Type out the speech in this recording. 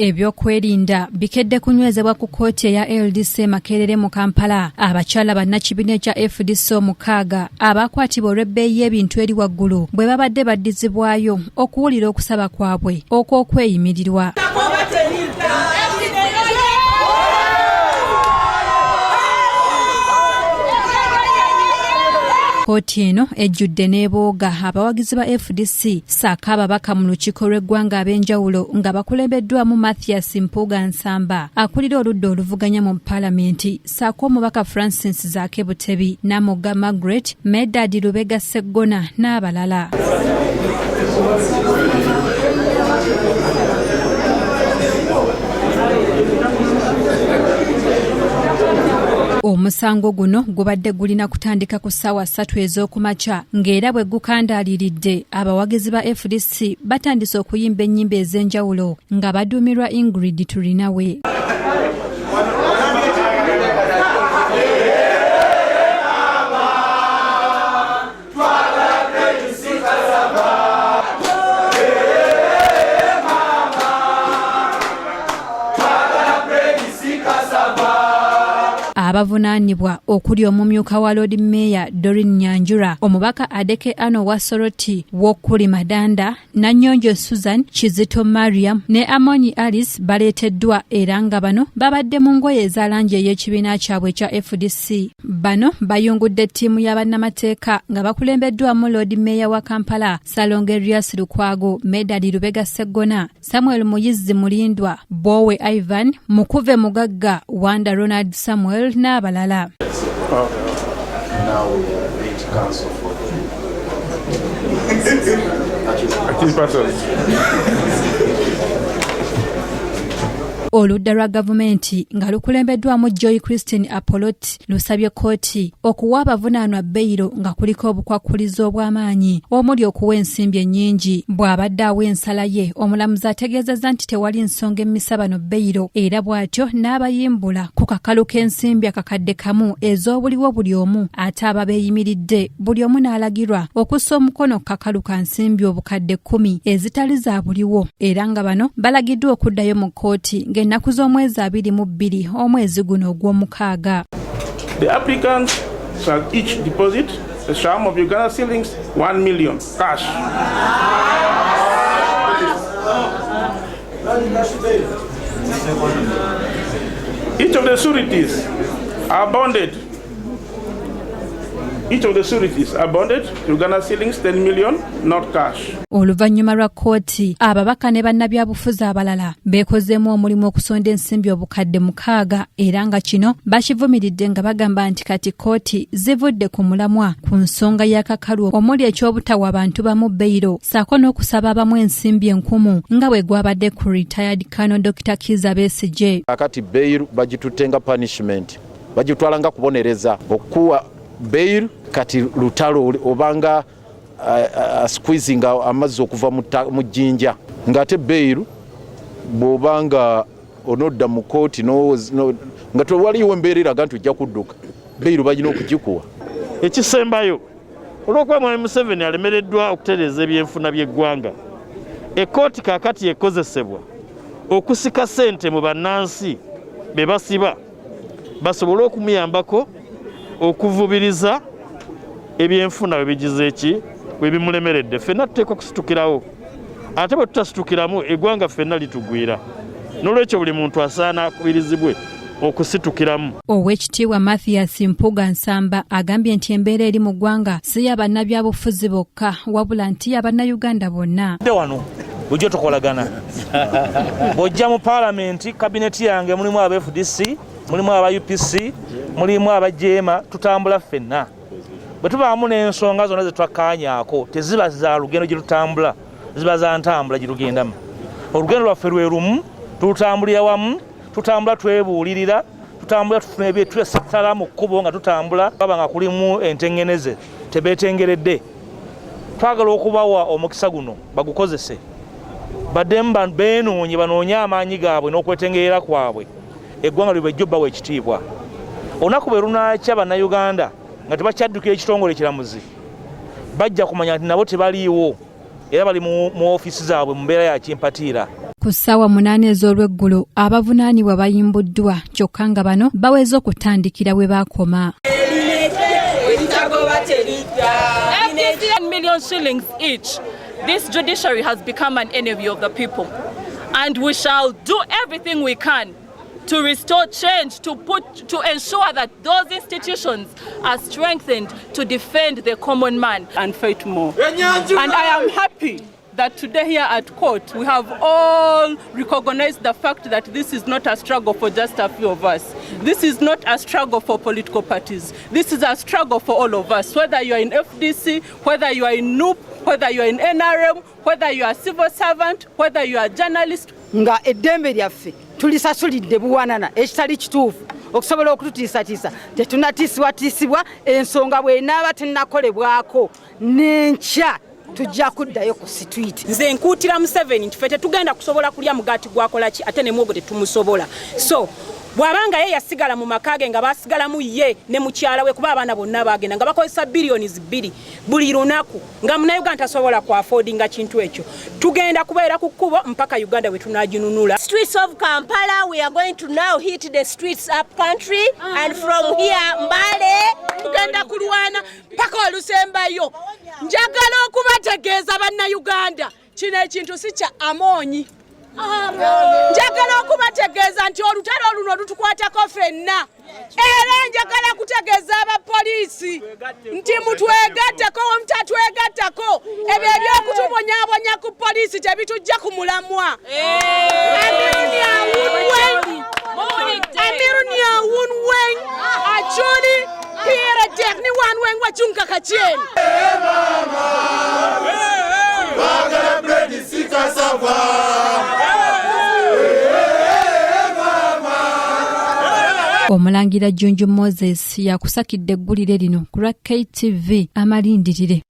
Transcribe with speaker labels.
Speaker 1: Ebyokwerinda bikedde kunywezebwa ku kkooti eya LDC Makerere mu Kampala. Abakyala bannakibiina kya FDC omukaaga abakwatibwa olw'ebbeeyi y'ebintu eri waggulu bwe babadde baddizibwayo okuwulira okusaba kwabwe okw'okweyimirirwa. Kkooti eno ejjudde n'ebooga abawagizi ba FDC ssaako ababaka mu lukiiko lw'eggwanga ab'enjawulo nga bakulembeddwamu Mathias Mpuuga Nsamba akulira oludda oluvuganya mu Paalamenti, ssaako omubaka Francis Zaake Butebi, Namugga Margaret, Medad Lubega Ssegona n'abalala. Omusango guno gubadde gulina kutandika ku ssaawa 3 ez'okumakya ng'era bwe gukandaaliridde abawagizi ba FDC batandise okuyimba ennyimba ez'enjawulo nga baduumirwa Ingrid Tulinawe. Abavunaanibwa okuli omumyuka wa Lord Mayor Doreen Nyanjura, omubaka Adeke Ano wa Soroti w'okuli Madanda, Nanyonjo Susan, Kizito Mariam ne Amonyi Alice baleeteddwa era nga bano babadde mu ngoye eza langi ey'ekibiina kyabwe kya FDC. Bano bayungudde ttiimu y'abannamateeka nga bakulembeddwamu Lord Mayor wa Kampala Salongo Erias Lukwago, Medad Lubega Ssegona, Samuel Muyizzi Mulindwa, Bowe Ivan, Mukuve Mugagga, Wanda Ronald Samuel n'abalala. Oludda lwa gavumenti nga lukulembeddwamu Joy Christine Apolot lusabye kkooti okuwa abavunaanwa beyiro nga kuliko obukwakkulizo obw'amaanyi omuli okuwa ensimbi ennyingi. Bw'abadde awa ensala ye, omulamuzi ategeezezza nti tewali nsonga emmisa bano beyiro era bw'atyo n'abayimbula ku kakalu k'ensimbi akakadde kamu ez'obuliwo buli omu, ate aba beeyimiridde buli omu n'alagirwa okussa omukono ku kakalu ka nsimbi obukadde 10 ezitali za buliwo era nga bano balagiddwa okuddayo mu kkooti ennaku z'omwezi 22 omwezi guno ogw'omukaaga.
Speaker 2: The applicants shall each deposit a sum of Uganda shillings 1 million cash. Each of the sureties are bonded. Each of the sureties are bonded to Uganda shillings 10 million, not cash.
Speaker 1: Oluvannyuma lwa kkooti, ababaka ne bannabyabufuzi abalala beekozeemu omulimu okusonda ensimbi obukadde 6 era nga kino bakivumiridde nga bagamba nti kati kkooti zivudde ku mulamwa ku nsonga y'akakalu omuli eky'obutawa abantu bamu beyiro ssaako n'okusaba abamu ensimbi 1000 nga bwe gwabadde ku retired Colonel Dr. Kiza Besigye.
Speaker 3: Akati beyiro bagitutenga punishment, bagitwala nga kubonereza okuwa beyiro kati lutalo obanga squeezing amazzi okuva mu jjinja ng'ate beyiro bw'obanga onodda mu kkooti nga tewaliwo embeera eraga nti ojja kudduka, beyiro balina okugikuwa. Ekisembayo olw'okuba mwami Museveni alemereddwa okutereeza ebyenfuna by'eggwanga, ekkooti kaakati ekozesebwa okusika ssente mu bannansi be basiba basobole okumuyambako okuvubiriza ebyenfuna bwe bigize eki bwe bimulemeredde. Ffenna tuteekwa kusitukirawo, ate bwe tutasitukiramu eggwanga ffenna litugwira. N'olwekyo buli muntu asaana akubirizibwe okusitukiramu.
Speaker 1: Oweekitiibwa Mathias Mpuuga Nsamba agambye nti embeera eri mu ggwanga si y'abannabyabufuzi bokka wabula nti y'abannayuganda bonna.
Speaker 4: Wano bujjo tukolagana bw'ojja mu Paalamenti, kabineti yange mulimu aba FDC, mulimu aba UPC, mulimu abajeema, tutambula ffenna. Bwe tubaamu n'ensonga zonna ze twakkaanyaako teziba za lugendo gye tutambula, ziba za ntambula gye tugendamu. Olugendo lwaffe lwe lumu, tulutambulira wamu, tutambula twebuulirira, tutambula tufuna ebyetwesitala mu kkubo nga tutambula baba nga kulimu entengeneze tebeetengeredde. Twagala okubawa omukisa guno bagukozese baddemu benoonye banoonye amaanyi gaabwe n'okwetengerera kwabwe eggwanga lwe bwejjo bbawa ekitiibwa. Olunaku bwe lunaakya bannayuganda nga tebakyaddukira ekitongole kiramuzi bajja kumanya nti nabo tebaliiwo era bali mu ofiisi zaabwe mu mbeera ya kimpatiira.
Speaker 1: Ku ssaawa 8 ez'olweggulo abavunaanibwa bayimbuddwa kyokka nga bano baweze okutandikira we baakoma.
Speaker 5: Million shillings each. This judiciary has become an enemy of the people, and we shall do everything we can to restore change, to ensure that those institutions are strengthened to defend the common man
Speaker 6: and fight more. And I am happy that today here at court we have all recognized the fact that this is not a struggle for just a few of us. This is not a struggle for political parties. This is a struggle for all of us, whether you are in FDC, whether you are in NUP, whether you are in NRM, whether you are a civil servant, whether you are a journalist.
Speaker 7: Nga eddembe lyaffe tulisasulidde buwanana ekitali kituufu okusobola okututiisatiisa tetunatiisibwatiisibwa ensonga bw'enaaba tennakolebwako n'enkya tujja kuddayo ku street.
Speaker 8: Nze nkuutira Museveni nti ffe tetugenda kusobola kulya mugaati gwakola ki ate ne mwogo tetumusobola. So bw'abanga ye yasigala mu makage nga basigalamu ye ne mukyala we kuba abaana bonna bagenda nga bakozesa billions 2 buli lunaku nga Munnayuganda tasobola ku affordinga kintu ekyo. Tugenda kubeera ku kkubo mpaka Uganda we tunajinunula.
Speaker 9: Streets of Kampala, we are going to now hit the streets up country, and from here Mbale
Speaker 8: tugenda kulwana mpaka Olusembayo. Njagala okubategeeza bannayuganda kino ekintu si kya amoonyi. Njagala okubategeeza nti olutalo luno lutukwatako ffenna. Era njagala kutegeeza abapoliisi nti mutwegatteko omutatwegattako ebyo ebyokutubonyaabonya ku poliisi tebitujja ku mulamwa. Amiruni awunwen achuli pira tekni wanwen wachunka kacheni.
Speaker 1: Omulangira Junju Moses yakusakidde eggulire lino ku lwa KTV amalindirire.